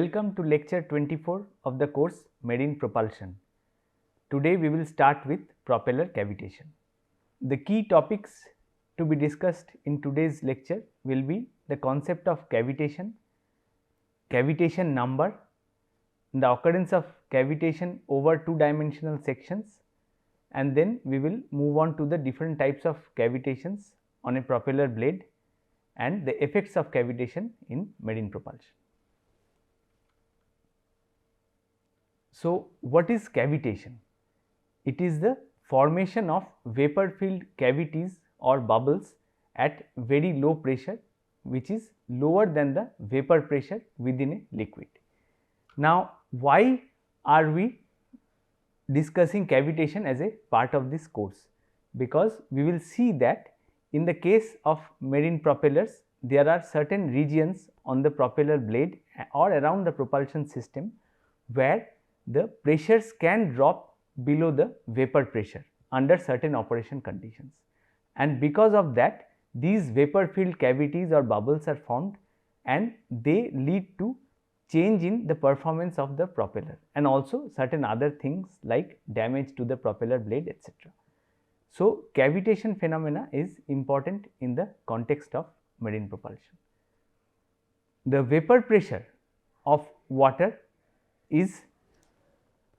Welcome to lecture 24 of the course Marine Propulsion. Today we will start with propeller cavitation. The key topics to be discussed in today's lecture will be the concept of cavitation, cavitation number, the occurrence of cavitation over two-dimensional sections, and then we will move on to the different types of cavitations on a propeller blade and the effects of cavitation in marine propulsion. So, what is cavitation? It is the formation of vapor filled cavities or bubbles at very low pressure, which is lower than the vapor pressure within a liquid. Now, why are we discussing cavitation as a part of this course? Because we will see that in the case of marine propellers, there are certain regions on the propeller blade or around the propulsion system where the pressures can drop below the vapor pressure under certain operation conditions, and because of that these vapor filled cavities or bubbles are formed and they lead to change in the performance of the propeller and also certain other things like damage to the propeller blade, etc. So, cavitation phenomena is important in the context of marine propulsion. The vapor pressure of water is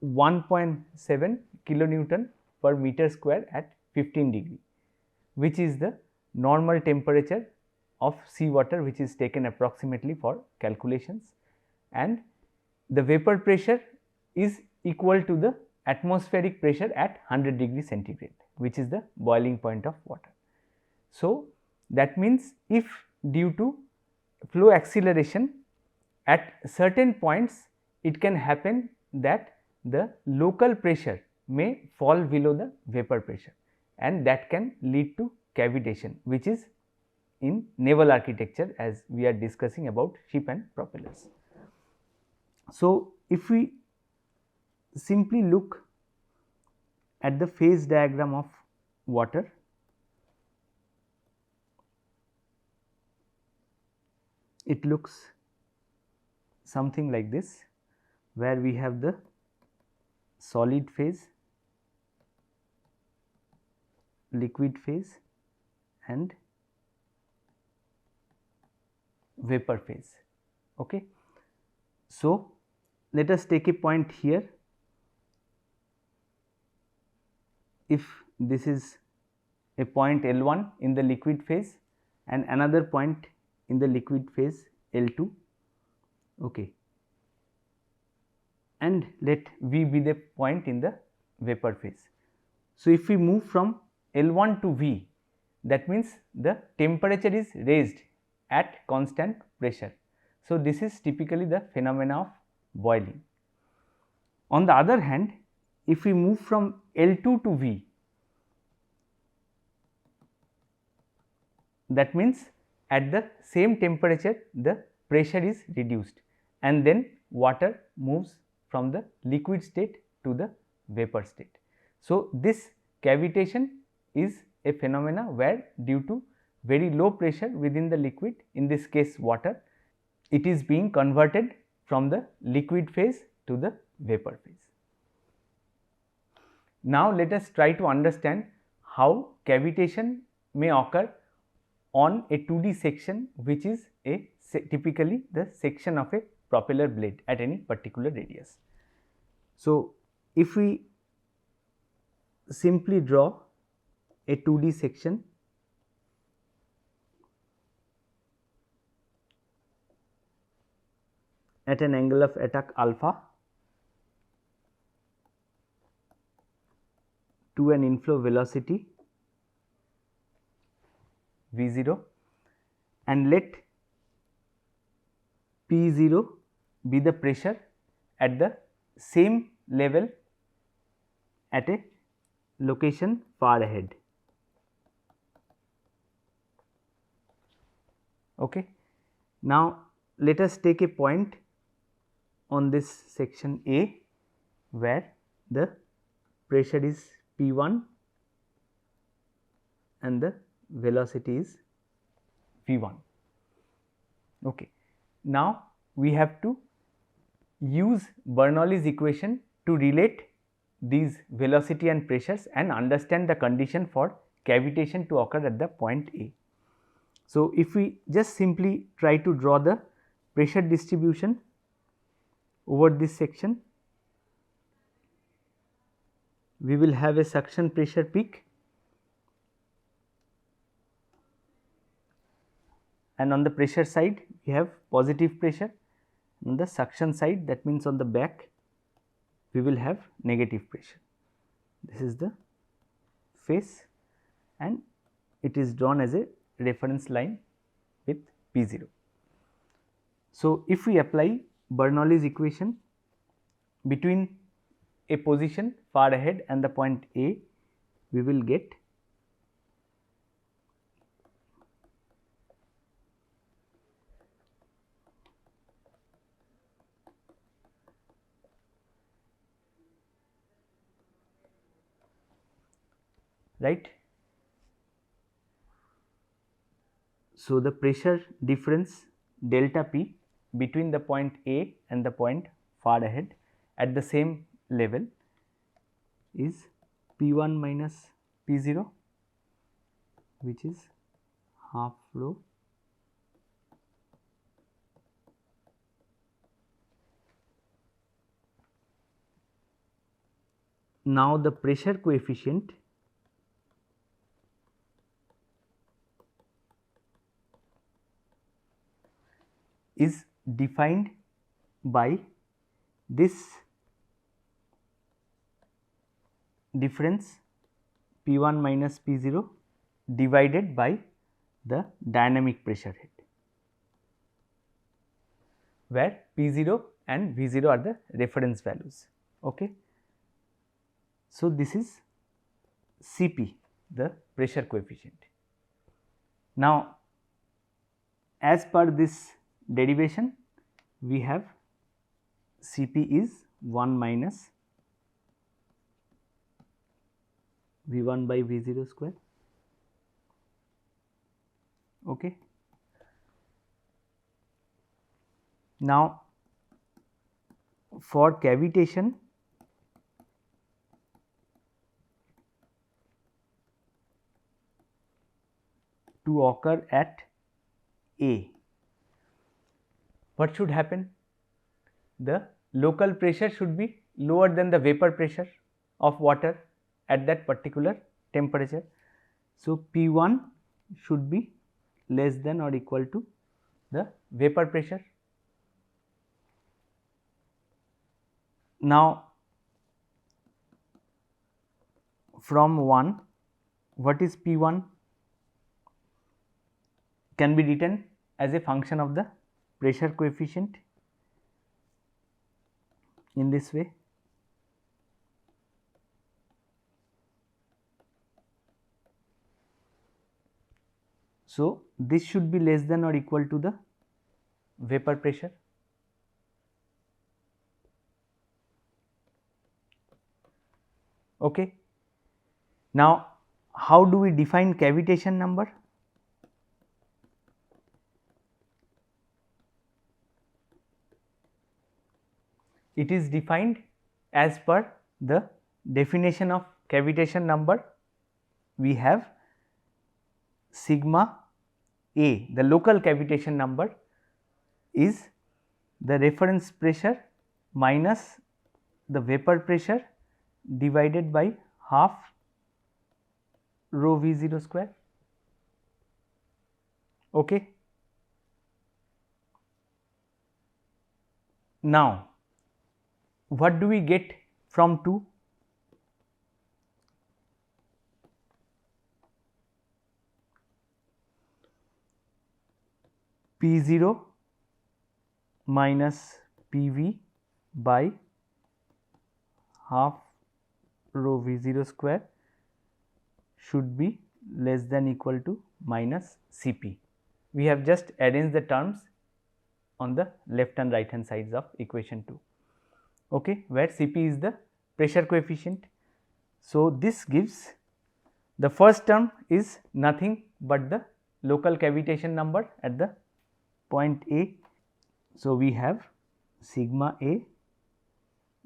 1.7 kilonewton per meter square at 15 degree, which is the normal temperature of seawater, which is taken approximately for calculations, and the vapor pressure is equal to the atmospheric pressure at 100 degree centigrade, which is the boiling point of water. So, that means if due to flow acceleration at certain points it can happen that the local pressure may fall below the vapor pressure, and that can lead to cavitation, which is in naval architecture as we are discussing about ship and propellers. So, if we simply look at the phase diagram of water, it looks something like this, where we have the solid phase, liquid phase and vapor phase. Okay. So, let us take a point here. If this is a point L1 in the liquid phase and another point in the liquid phase L2, okay, and let V be the point in the vapor phase. So, if we move from L1 to V, that means the temperature is raised at constant pressure. So, this is typically the phenomena of boiling. On the other hand, if we move from L2 to V, that means at the same temperature the pressure is reduced and then water moves from the liquid state to the vapor state. So, this cavitation is a phenomena where due to very low pressure within the liquid, in this case water, it is being converted from the liquid phase to the vapor phase. Now, let us try to understand how cavitation may occur on a 2D section, which is typically the section of a propeller blade at any particular radius. So, if we simply draw a 2D section, at an angle of attack alpha to an inflow velocity V0, and let P0 be the pressure at the same level at a location far ahead. Okay. Now, let us take a point on this section A where the pressure is P1 and the velocity is V1. Okay. Now, we have to use Bernoulli's equation to relate these velocity and pressures and understand the condition for cavitation to occur at the point A. So, if we just simply try to draw the pressure distribution over this section, we will have a suction pressure peak, and on the pressure side we have positive pressure. On the suction side, that means on the back, we will have negative pressure. This is the face and it is drawn as a reference line with P0. So, if we apply Bernoulli's equation between a position far ahead and the point A, we will get right. So, the pressure difference delta P between the point A and the point far ahead at the same level is P1 minus P0, which is half rho now the pressure coefficient is defined by this difference P1 minus P0 divided by the dynamic pressure head, where P0 and V0 are the reference values. Okay. So, this is Cp, the pressure coefficient. Now, as per this derivation, we have Cp is 1 minus V1 by V0 square. Okay. Now, for cavitation, to occur at A, what should happen? The local pressure should be lower than the vapor pressure of water at that particular temperature. So, P1 should be less than or equal to the vapor pressure. Now, from 1, what is P1 can be written as a function of the pressure coefficient in this way. So, this should be less than or equal to the vapor pressure. Okay. Now, how do we define cavitation number? It is defined as per the definition of cavitation number. We have sigma A, the local cavitation number, is the reference pressure minus the vapor pressure divided by half rho V0 square. Okay. Now, what do we get from 2? P0 minus PV by half rho V0 square should be less than equal to minus Cp. We have just arranged the terms on the left and right hand sides of equation 2, okay, where Cp is the pressure coefficient. So, this gives the first term is nothing but the local cavitation number at the point A. So, we have sigma A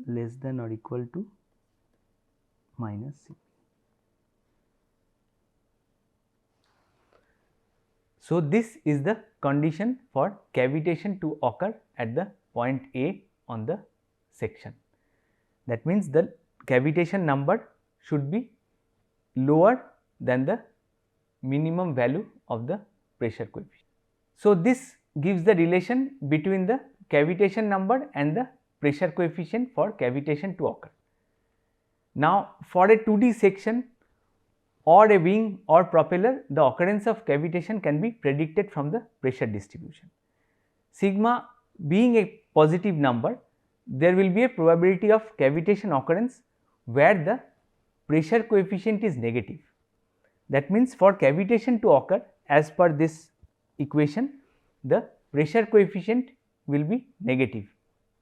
less than or equal to minus Cp. So, this is the condition for cavitation to occur at the point A on the section. That means, the cavitation number should be lower than the minimum value of the pressure coefficient. So, this gives the relation between the cavitation number and the pressure coefficient for cavitation to occur. Now, for a 2D section or a wing or propeller, the occurrence of cavitation can be predicted from the pressure distribution. Sigma being a positive number, there will be a probability of cavitation occurrence where the pressure coefficient is negative. That means, for cavitation to occur, as per this equation, the pressure coefficient will be negative,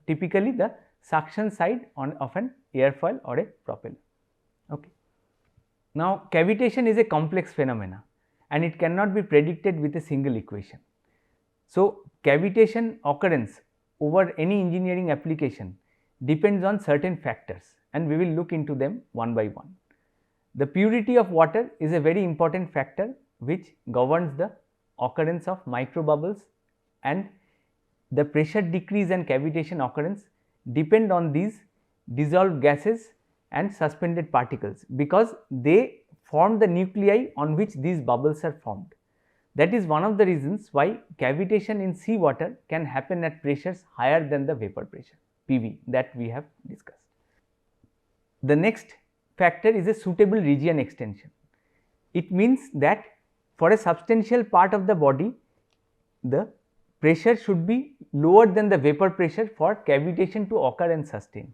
typically the suction side of an airfoil or a propeller. Okay. Now, cavitation is a complex phenomena and it cannot be predicted with a single equation. So, cavitation occurrence over any engineering application depends on certain factors, and we will look into them one by one. The purity of water is a very important factor which governs the occurrence of microbubbles, and the pressure decrease and cavitation occurrence depend on these dissolved gases and suspended particles, because they form the nuclei on which these bubbles are formed. That is one of the reasons why cavitation in sea water can happen at pressures higher than the vapor pressure PV that we have discussed. The next factor is a suitable region extension. It means that for a substantial part of the body, the pressure should be lower than the vapor pressure for cavitation to occur and sustain.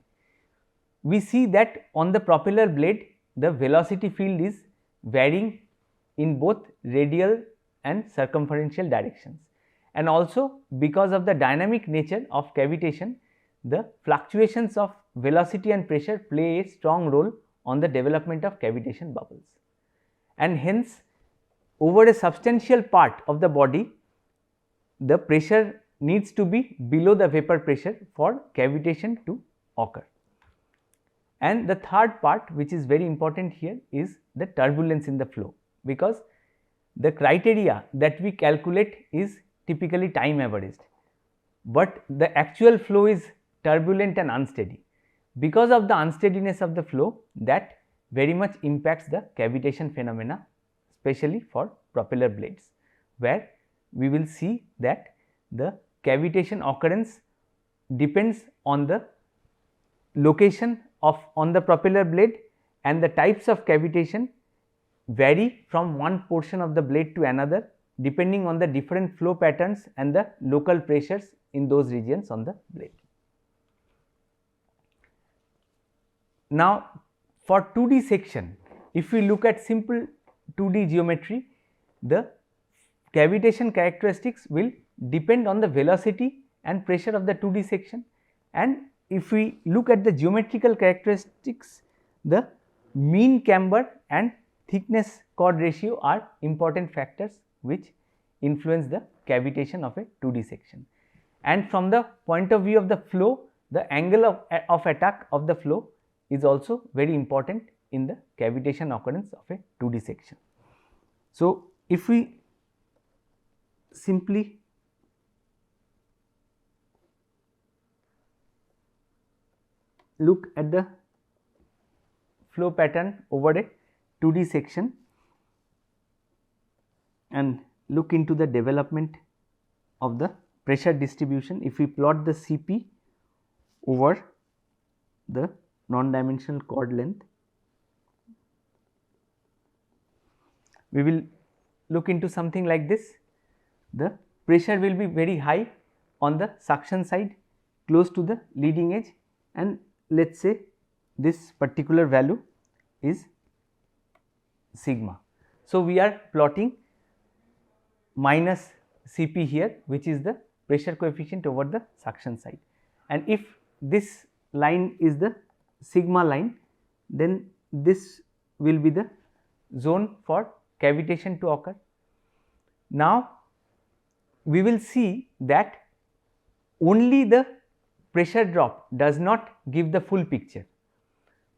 We see that on the propeller blade, the velocity field is varying in both radial and circumferential directions, and also because of the dynamic nature of cavitation, the fluctuations of velocity and pressure play a strong role on the development of cavitation bubbles, and hence over a substantial part of the body, the pressure needs to be below the vapor pressure for cavitation to occur. And the third part, which is very important here, is the turbulence in the flow, because the criteria that we calculate is typically time averaged, but the actual flow is turbulent and unsteady. Because of the unsteadiness of the flow, that very much impacts the cavitation phenomena, especially for propeller blades, where we will see that the cavitation occurrence depends on the location on the propeller blade, and the types of cavitation vary from one portion of the blade to another depending on the different flow patterns and the local pressures in those regions on the blade. Now, for 2D section, if we look at simple 2D geometry, the cavitation characteristics will depend on the velocity and pressure of the 2D section, and if we look at the geometrical characteristics, the mean camber and thickness chord ratio are important factors which influence the cavitation of a 2D section. And from the point of view of the flow, the angle of attack of the flow is also very important in the cavitation occurrence of a 2D section. So, if we simply look at the flow pattern over a 2D section and look into the development of the pressure distribution, if we plot the Cp over the non-dimensional chord length, we will look into something like this. The pressure will be very high on the suction side close to the leading edge, and let us say this particular value is sigma. So, we are plotting minus Cp here, which is the pressure coefficient over the suction side, and if this line is the sigma line, then this will be the zone for cavitation to occur. Now, we will see that only the pressure drop does not give the full picture.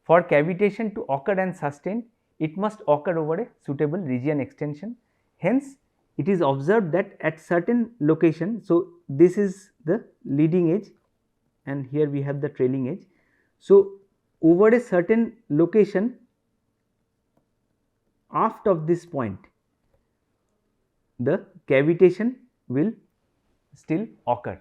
For cavitation to occur and sustain, it must occur over a suitable region extension. Hence, it is observed that at certain location, so this is the leading edge and here we have the trailing edge. So, over a certain location aft of this point, the cavitation will still occur.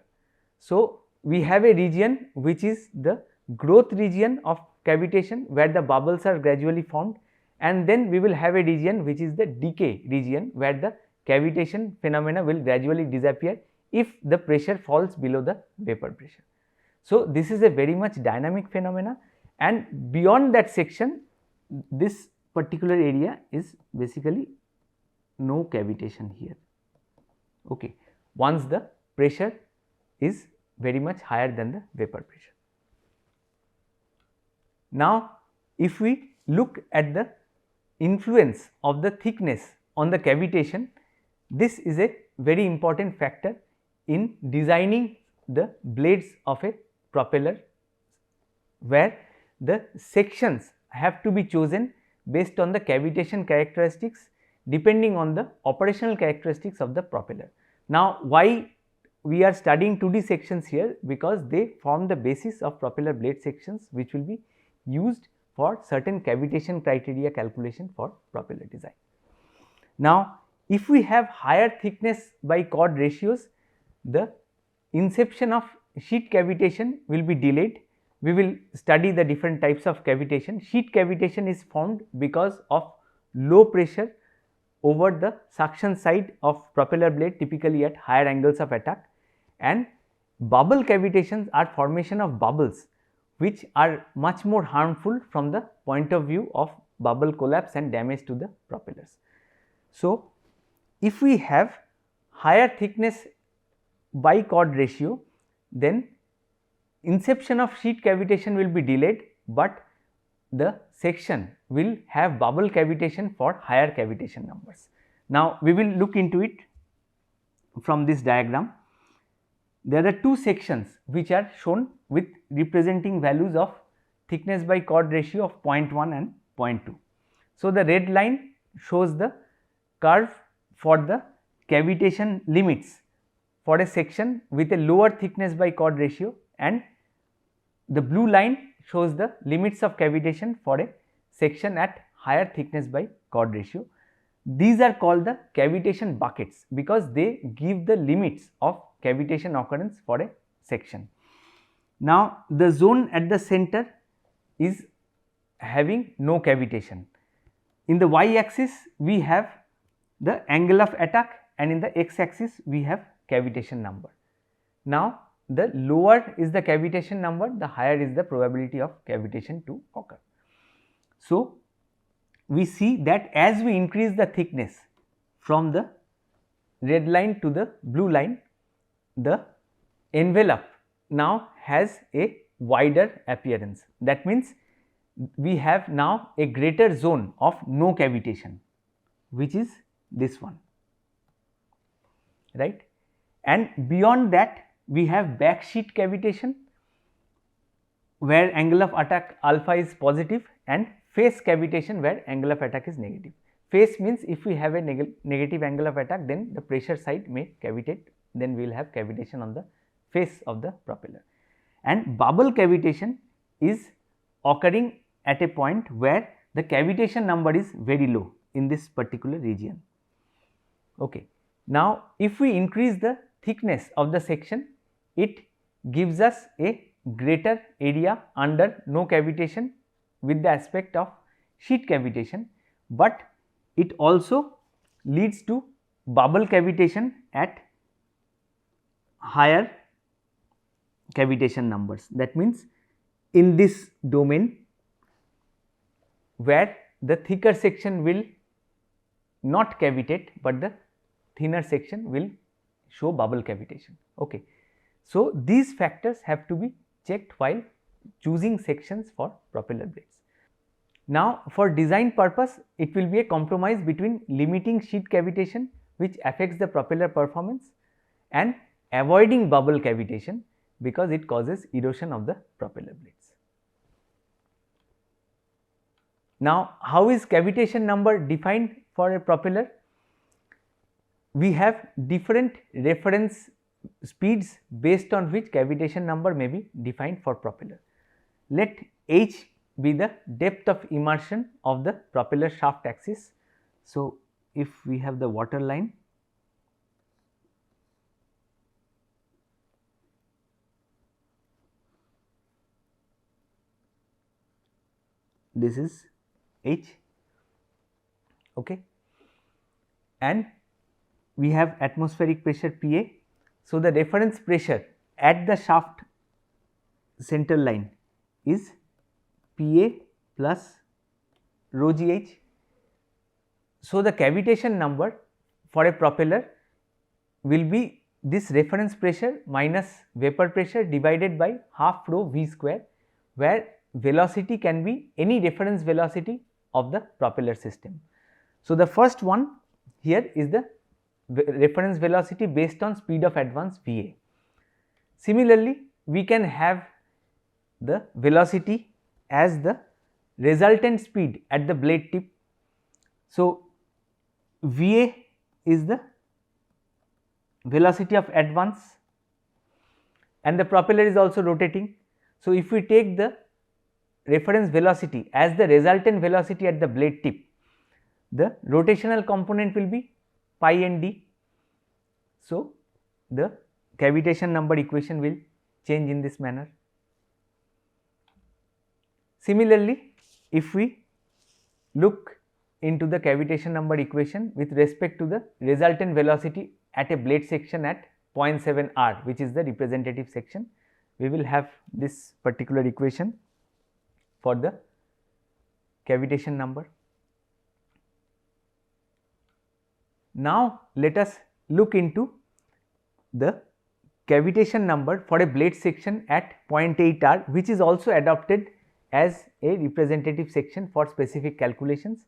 So, we have a region which is the growth region of cavitation where the bubbles are gradually formed, and then we will have a region which is the decay region where the cavitation phenomena will gradually disappear if the pressure falls below the vapor pressure. So, this is a very much dynamic phenomena, and beyond that section this particular area is basically no cavitation here. Okay. Once the pressure is very much higher than the vapor pressure. Now, if we look at the influence of the thickness on the cavitation, this is a very important factor in designing the blades of a propeller, where the sections have to be chosen based on the cavitation characteristics depending on the operational characteristics of the propeller. Now, why we are studying 2D sections here? Because they form the basis of propeller blade sections which will be used for certain cavitation criteria calculation for propeller design. Now, if we have higher thickness by chord ratios, the inception of sheet cavitation will be delayed. We will study the different types of cavitation. Sheet cavitation is formed because of low pressure over the suction side of propeller blade, typically at higher angles of attack, and bubble cavitations are formation of bubbles which are much more harmful from the point of view of bubble collapse and damage to the propellers. So, if we have higher thickness by chord ratio, then inception of sheet cavitation will be delayed, but the section will have bubble cavitation for higher cavitation numbers. Now, we will look into it from this diagram. There are two sections which are shown with representing values of thickness by chord ratio of 0.1 and 0.2. So, the red line shows the curve for the cavitation limits for a section with a lower thickness by chord ratio, and the blue line shows the limits of cavitation for a section at higher thickness by chord ratio. These are called the cavitation buckets because they give the limits of cavitation occurrence for a section. Now, the zone at the center is having no cavitation. In the y axis we have the angle of attack, and in the x axis we have cavitation number. Now, the lower is the cavitation number, the higher is the probability of cavitation to occur. So, we see that as we increase the thickness from the red line to the blue line, the envelope now has a wider appearance. That means, we have now a greater zone of no cavitation, which is this one, right. And beyond that we have back sheet cavitation where angle of attack alpha is positive, and face cavitation where angle of attack is negative. Face means if we have a negative angle of attack, then the pressure side may cavitate, then we will have cavitation on the face of the propeller. And bubble cavitation is occurring at a point where the cavitation number is very low in this particular region. Okay. Now, if we increase the thickness of the section, it gives us a greater area under no cavitation with the aspect of sheet cavitation, but it also leads to bubble cavitation at higher cavitation numbers. That means, in this domain where the thicker section will not cavitate, but the thinner section will show bubble cavitation. Okay. So, these factors have to be checked while choosing sections for propeller blades. Now, for design purpose, it will be a compromise between limiting sheet cavitation, which affects the propeller performance, and avoiding bubble cavitation, because it causes erosion of the propeller blades. Now, how is cavitation number defined for a propeller? We have different reference speeds based on which cavitation number may be defined for propeller. Let h be the depth of immersion of the propeller shaft axis. So, if we have the water line, this is h, okay, and we have atmospheric pressure Pa. So, the reference pressure at the shaft center line is Pa plus rho gh. So, the cavitation number for a propeller will be this reference pressure minus vapor pressure divided by half rho v square, where velocity can be any reference velocity of the propeller system. So, the first one here is the reference velocity based on speed of advance Va. Similarly, we can have the velocity as the resultant speed at the blade tip. So, Va is the velocity of advance and the propeller is also rotating. So, if we take the reference velocity as the resultant velocity at the blade tip, the rotational component will be pi and d. So, the cavitation number equation will change in this manner. Similarly, if we look into the cavitation number equation with respect to the resultant velocity at a blade section at 0.7 r, which is the representative section, we will have this particular equation for the cavitation number. Now, let us look into the cavitation number for a blade section at 0.8 r, which is also adopted as a representative section for specific calculations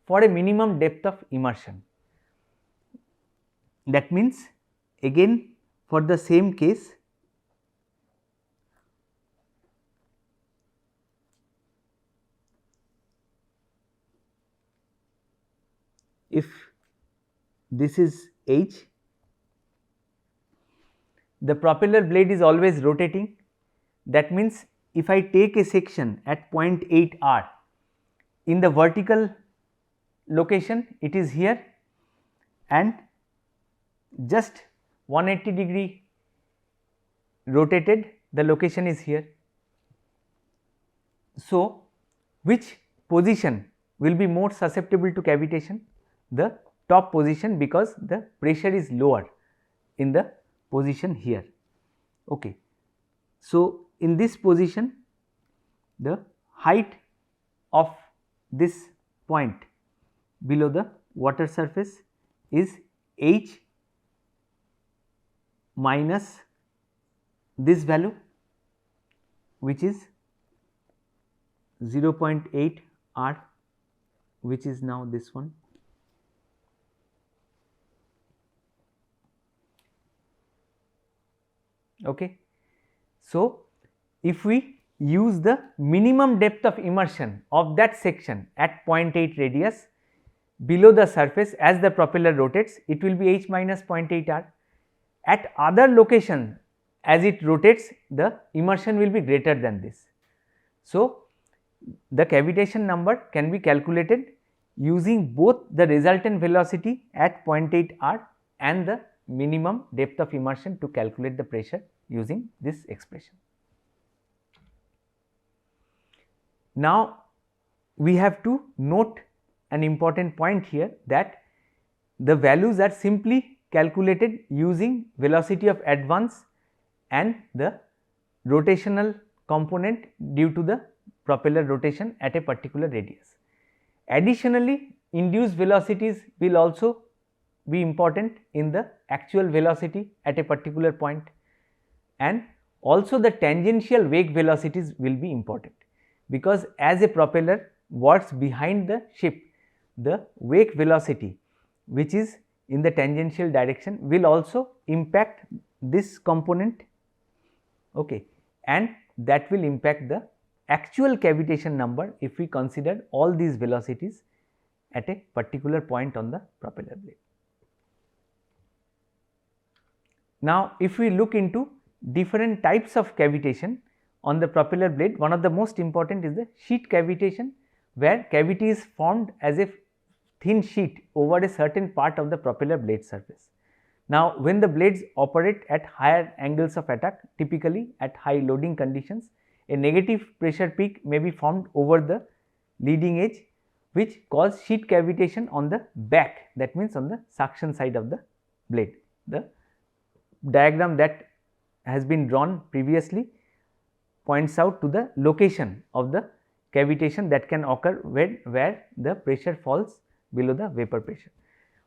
for a minimum depth of immersion. That means, again for the same case, if this is h, the propeller blade is always rotating. That means, if I take a section at 0.8 r, in the vertical location it is here and just 180 degree rotated, the location is here. So, which position will be more susceptible to cavitation? The top position, because the pressure is lower in the position here. Okay. So, in this position, the height of this point below the water surface is h minus this value, which is 0.8 r, which is now this one. Okay. So, if we use the minimum depth of immersion of that section at 0.8 radius below the surface as the propeller rotates, it will be h minus 0.8 r. At other location, as it rotates, the immersion will be greater than this. So, the cavitation number can be calculated using both the resultant velocity at 0.8 r and the minimum depth of immersion to calculate the pressure using this expression. Now, we have to note an important point here, that the values are simply calculated using velocity of advance and the rotational component due to the propeller rotation at a particular radius. Additionally, induced velocities will also be important in the actual velocity at a particular point, and also the tangential wake velocities will be important, because as a propeller works behind the ship, the wake velocity, which is in the tangential direction, will also impact this component okay, and that will impact the actual cavitation number if we consider all these velocities at a particular point on the propeller blade. Now, if we look into different types of cavitation on the propeller blade, one of the most important is the sheet cavitation, where cavity is formed as a thin sheet over a certain part of the propeller blade surface. Now, when the blades operate at higher angles of attack, typically at high loading conditions, a negative pressure peak may be formed over the leading edge, which cause sheet cavitation on the back, that means on the suction side of the blade. The diagram that has been drawn previously points out to the location of the cavitation that can occur where the pressure falls below the vapor pressure.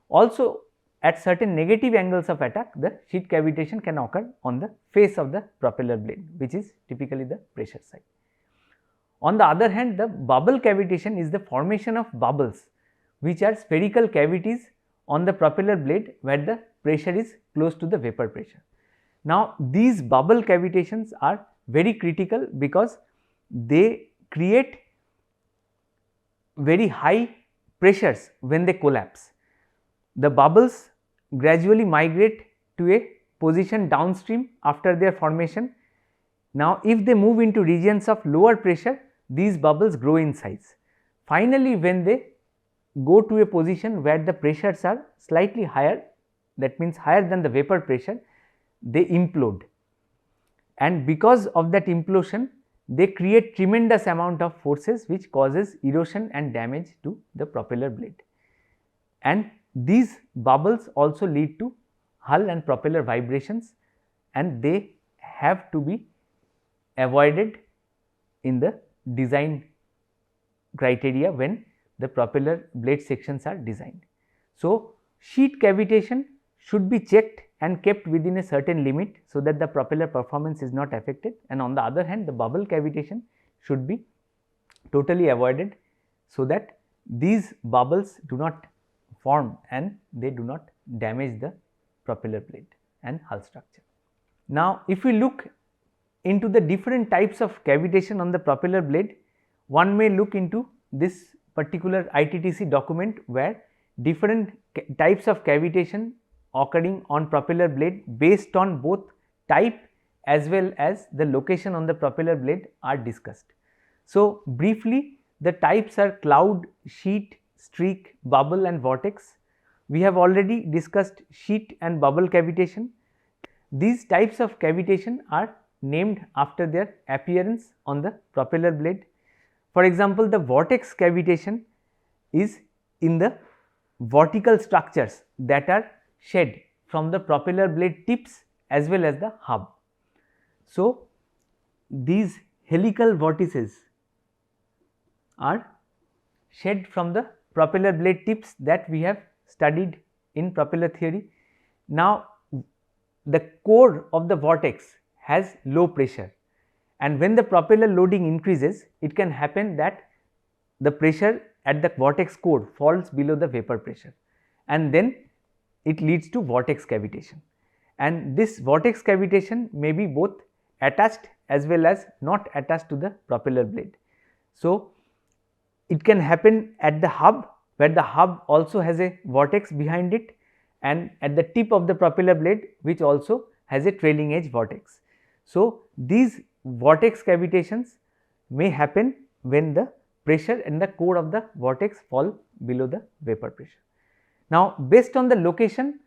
Also, at certain negative angles of attack, the sheet cavitation can occur on the face of the propeller blade, which is typically the pressure side. On the other hand, the bubble cavitation is the formation of bubbles, which are spherical cavities on the propeller blade where the pressure is close to the vapor pressure. Now, these bubble cavitations are very critical because they create very high pressures when they collapse. The bubbles gradually migrate to a position downstream after their formation. Now, if they move into regions of lower pressure, these bubbles grow in size. Finally, when they go to a position where the pressures are slightly higher, that means higher than the vapor pressure, they implode, and because of that implosion they create tremendous amount of forces which causes erosion and damage to the propeller blade. And these bubbles also lead to hull and propeller vibrations, and they have to be avoided in the design criteria when the propeller blade sections are designed. So, sheet cavitation should be checked and kept within a certain limit so that the propeller performance is not affected, and on the other hand the bubble cavitation should be totally avoided so that these bubbles do not form and they do not damage the propeller blade and hull structure. Now, if we look into the different types of cavitation on the propeller blade, one may look into this particular ITTC document where different types of cavitation occurring on propeller blade based on both type as well as the location on the propeller blade are discussed. So, briefly the types are cloud, sheet, streak, bubble and vortex. We have already discussed sheet and bubble cavitation. These types of cavitation are named after their appearance on the propeller blade. For example, the vortex cavitation is in the vertical structures that are shed from the propeller blade tips as well as the hub. So, these helical vortices are shed from the propeller blade tips that we have studied in propeller theory. Now, the core of the vortex has low pressure, and when the propeller loading increases, it can happen that the pressure at the vortex core falls below the vapor pressure, and then it leads to vortex cavitation, and this vortex cavitation may be both attached as well as not attached to the propeller blade. So, it can happen at the hub where the hub also has a vortex behind it, and at the tip of the propeller blade which also has a trailing edge vortex. So, these vortex cavitations may happen when the pressure in the core of the vortex fall below the vapor pressure. Now, based on the location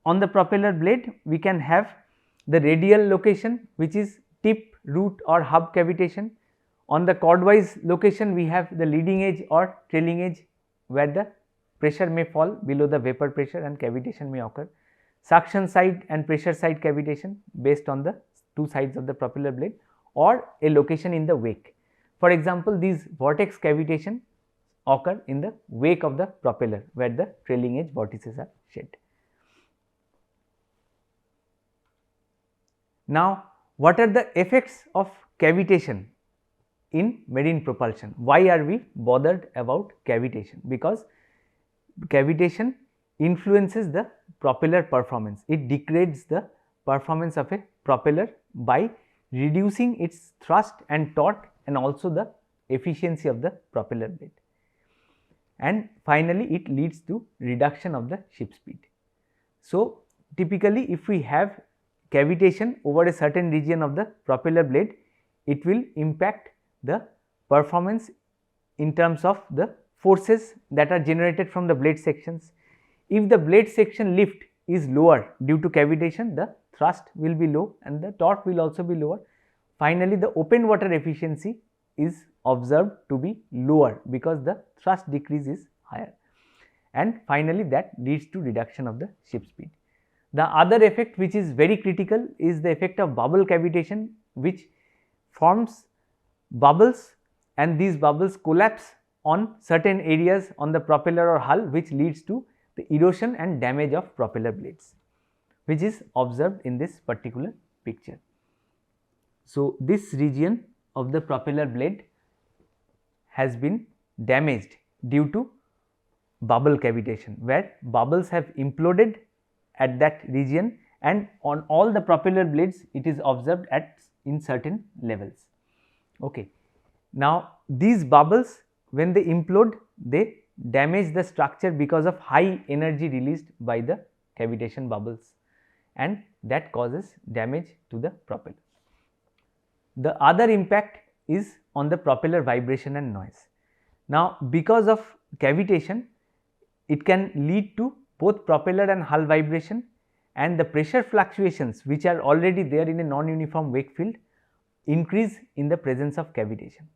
on the propeller blade, we can have the radial location which is tip, root or hub cavitation. On the chordwise location, we have the leading edge or trailing edge where the pressure may fall below the vapor pressure and cavitation may occur. Suction side and pressure side cavitation based on the two sides of the propeller blade, or a location in the wake. For example, these vortex cavitation occur in the wake of the propeller where the trailing edge vortices are shed. Now, what are the effects of cavitation in marine propulsion? Why are we bothered about cavitation? Because cavitation influences the propeller performance. It degrades the performance of a propeller by reducing its thrust and torque and also the efficiency of the propeller blade. And finally, it leads to reduction of the ship speed. So, typically if we have cavitation over a certain region of the propeller blade, it will impact the performance in terms of the forces that are generated from the blade sections. If the blade section lift is lower due to cavitation, the thrust will be low and the torque will also be lower. Finally, the open water efficiency is observed to be lower because the thrust decrease is higher, and finally that leads to reduction of the ship speed. The other effect which is very critical is the effect of bubble cavitation, which forms bubbles and these bubbles collapse on certain areas on the propeller or hull, which leads to the erosion and damage of propeller blades, which is observed in this particular picture. So, this region of the propeller blade has been damaged due to bubble cavitation, where bubbles have imploded at that region, and on all the propeller blades it is observed at in certain levels. Okay. Now, these bubbles, when they implode, they damage the structure because of high energy released by the cavitation bubbles, and that causes damage to the propeller. The other impact is on the propeller vibration and noise. Now, because of cavitation, it can lead to both propeller and hull vibration, and the pressure fluctuations which are already there in a non-uniform wake field increase in the presence of cavitation,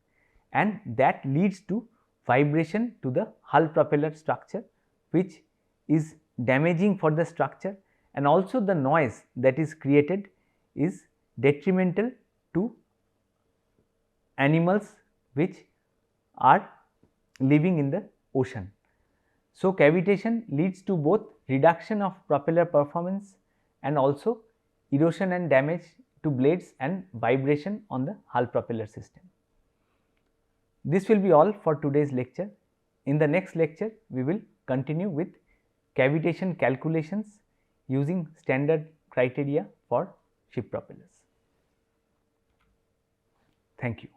and that leads to vibration to the hull propeller structure, which is damaging for the structure, and also the noise that is created is detrimental to animals which are living in the ocean. So, cavitation leads to both reduction of propeller performance and also erosion and damage to blades and vibration on the hull propeller system. This will be all for today's lecture. In the next lecture, we will continue with cavitation calculations using standard criteria for ship propellers. Thank you.